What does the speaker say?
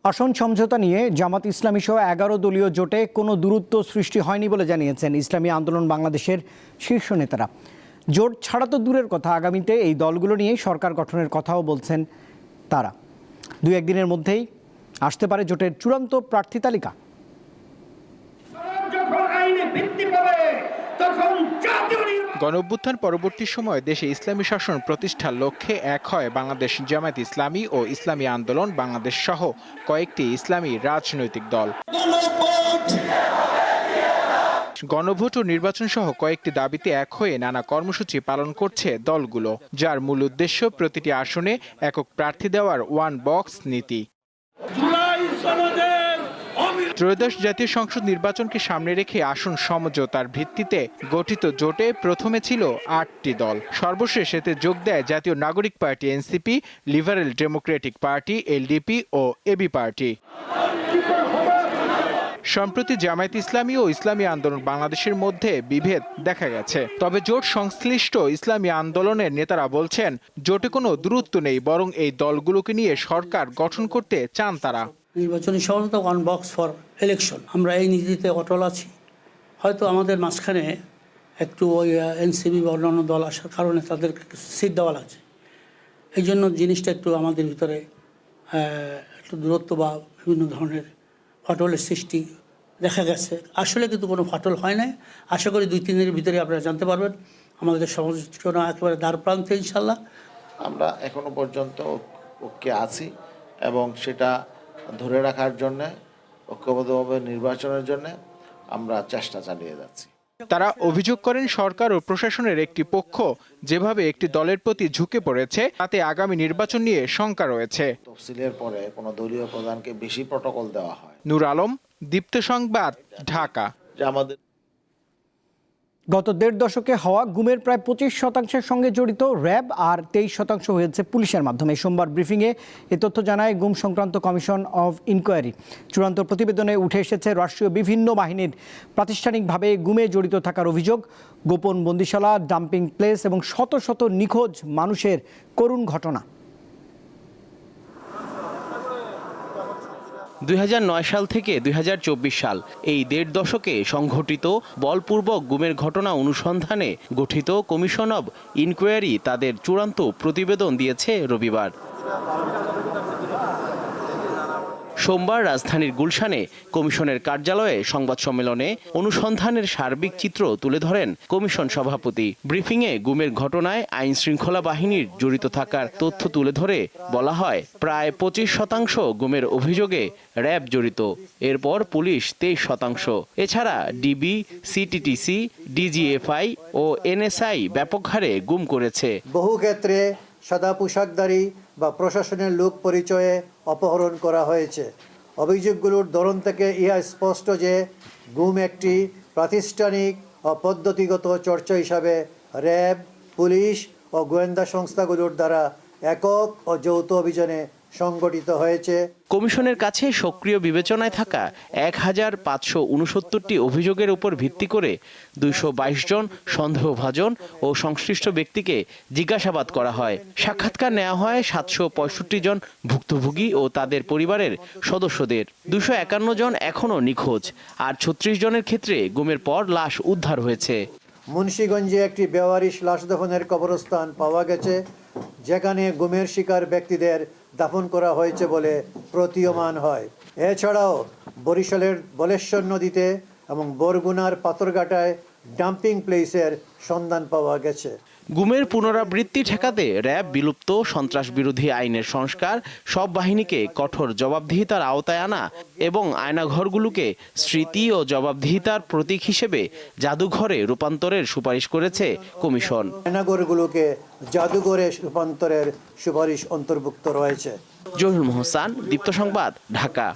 আসন সমঝোতা নিয়ে জামাত ইসলামী সহ 11 দলীয় জোটে কোনো দূরত্ব সৃষ্টি হয়নি বলে জানিয়েছেন ইসলামী আন্দোলন বাংলাদেশের শীর্ষ নেতারা। জোট ছাড়া তো দূরের কথা, আগামীতে এই দলগুলো নিয়ে সরকার গঠনের কথাও বলছেন তারা। 2-1 দিনের মধ্যেই আসতে পারে জোটের চূড়ান্ত প্রার্থী তালিকা। গণঅভ্যুত্থান পরবর্তী সময়ে দেশে ইসলামী শাসন প্রতিষ্ঠার লক্ষ্যে এক হয় বাংলাদেশ জামায়াত ইসলামী ও ইসলামী আন্দোলন বাংলাদেশ সহ কয়েকটি ইসলামী রাজনৈতিক দল। গণভোট ও নির্বাচন সহ কয়েকটি দাবিতে এক হয়ে নানা কর্মসূচি পালন করছে দলগুলো, যার মূল উদ্দেশ্য প্রতিটি আসনে একক প্রার্থী দেওয়ার ওয়ান বক্স নীতি। ত্রয়োদশ জাতীয় সংসদ নির্বাচনকে সামনে রেখে আসন সমঝোতার ভিত্তিতে গঠিত জোটে প্রথমে ছিল 8টি দল। সর্বশেষ এতে যোগ দেয় Jatiya Nagorik Party NCP, Liberal Democratic Party LDP ও এবি পার্টি। সম্প্রতি জামায়াত ইসলামী ও ইসলামী আন্দোলন বাংলাদেশের মধ্যে বিভেদ দেখা গেছে। তবে জোট সংশ্লিষ্ট ইসলামী আন্দোলনের নেতারা বলছেন, জোটে কোনো দূরত্ব নেই, বরং এই দলগুলোকে নিয়ে সরকার গঠন করতে চান তারা। নির্বাচনী সমঝোতা ওয়ান বক্স ফর ইলেকশন, আমরা এই নীতিতে অটল আছি। হয়তো আমাদের মাঝখানে একটু ওই এনসিপি বা অন্যান্য দল আসার কারণে তাদেরকে সিট দেওয়া লাগছে, এই জন্য জিনিসটা একটু আমাদের ভিতরে একটু দূরত্ব বা বিভিন্ন ধরনের ফাটলের সৃষ্টি দেখা গেছে। আসলে কিন্তু কোনো ফাটল হয় নাই। আশা করি 2-3 দিনের ভিতরে আপনারা জানতে পারবেন আমাদের সমালোচনা একেবারে দ্বার প্রান্তে ইনশাল্লাহ। আমরা এখনো পর্যন্ত ঐক্যে আছি এবং সেটা ধরে রাখার জন্য, ঐক্যবদ্ধভাবে নির্বাচনের জন্য আমরা চেষ্টা চালিয়ে যাচ্ছি। তারা অভিযোগ করেন, সরকার ও প্রশাসনের একটি পক্ষ যেভাবে একটি দলের প্রতি ঝুঁকে পড়েছে, তাতে আগামী নির্বাচন নিয়ে শঙ্কা রয়েছে। তফসিলের পরে কোনো দলীয় প্রধানকে বেশি প্রটোকল দেওয়া হয়। নূর আলম, দীপ্ত সংবাদ, ঢাকা। আমাদের গত 1.5 দশকে হওয়া গুমের প্রায় 25% সঙ্গে জড়িত র্যাব আর 23% হয়েছে পুলিশের মাধ্যমে। সোমবার ব্রিফিংয়ে এ তথ্য জানায় গুম সংক্রান্ত কমিশন অব ইনকোয়ারি। চূড়ান্ত প্রতিবেদনে উঠে এসেছে রাষ্ট্রীয় বিভিন্ন বাহিনীর প্রাতিষ্ঠানিকভাবে গুমে জড়িত থাকার অভিযোগ, গোপন বন্দিশালা, ডাম্পিং প্লেস এবং শত শত নিখোঁজ মানুষের করুণ ঘটনা। 2009 সাল থেকে 2024 সাল, এই 1.5 দশকে সংঘটিত বলপূর্বক গুমের ঘটনা অনুসন্ধানে গঠিত কমিশন অব ইনকোয়ারি তাদের চূড়ান্ত প্রতিবেদন দিয়েছে রবিবার। সোমবার রাজধানীর গুলশানে কমিশনের কার্যালয়ে সংবাদ সম্মেলনে অনুসন্ধানের সার্বিক চিত্র তুলে ধরেন কমিশন সভাপতি। ব্রিফিংয়ে গুমের ঘটনায় আইন শৃঙ্খলা বাহিনীর জড়িত থাকার তথ্য তুলে ধরে বলা হয়, প্রায় 25% গুমের অভিযোগে র্যাব জড়িত, এরপর পুলিশ 23%। এছাড়া ডিবি, সিটিটিসি, ডিজিএফআই ও এনএসআই ব্যাপক হারে গুম করেছে। বহু ক্ষেত্রে সাদা পোশাকধারী বা প্রশাসনের লোক পরিচয়ে অপহরণ করা হয়েছে। অভিযোগগুলোর ধরন থেকে ইহা স্পষ্ট যে গুম একটি প্রাতিষ্ঠানিক ও পদ্ধতিগত চর্চা হিসাবে র্যাব, পুলিশ ও গোয়েন্দা সংস্থাগুলোর দ্বারা একক ও যৌথ অভিযানে সংগঠিত হয়েছে। কমিশনের কাছে সক্রিয় বিবেচনায় থাকা 1569টি অভিযোগের উপর ভিত্তি করে 222 জন সন্দেহভাজন ও সংশ্লিষ্ট ব্যক্তিকে জিজ্ঞাসাবাদ করা হয়। সাক্ষাৎকার নেওয়া হয় 765 জন ভুক্তভোগী ও তাদের পরিবারের সদস্যদের। 251 জন এখনও নিখোঁজ, আর 36 জনের ক্ষেত্রে গুমের পর লাশ উদ্ধার হয়েছে। মুন্সিগঞ্জে একটি বেওয়ারিশ লাশ দাফনের কবরস্থান পাওয়া গেছে, যেখানে গুমের শিকার ব্যক্তিদের দাফন করা হয়েছে বলে প্রতীয়মান হয়। এছাড়াও বরিশালের বলেশ্বর নদীতে এবং বরগুনার পাথরঘাটায় ডাম্পিং প্লেসের সন্ধান পাওয়া গেছে। গুমের পুনরাবৃত্তি ঠেকাতে র্যাব বিলুপ্ত সন্ত্রাস বিরোধী আইনের সংস্কার, সব বাহিনীকে কঠোর জবাবদিহিতার আওতায় আনা এবং আয়নাঘরগুলোকে স্মৃতি ও জবাবদিহিতার প্রতীক হিসেবে জাদুঘরে রূপান্তরের সুপারিশ করেছে কমিশন। আয়নাঘরগুলোকে জাদুঘরে রূপান্তরের সুপারিশ অন্তর্ভুক্ত রয়েছে। জহিরুল মোহসান, দীপ্ত সংবাদ, ঢাকা।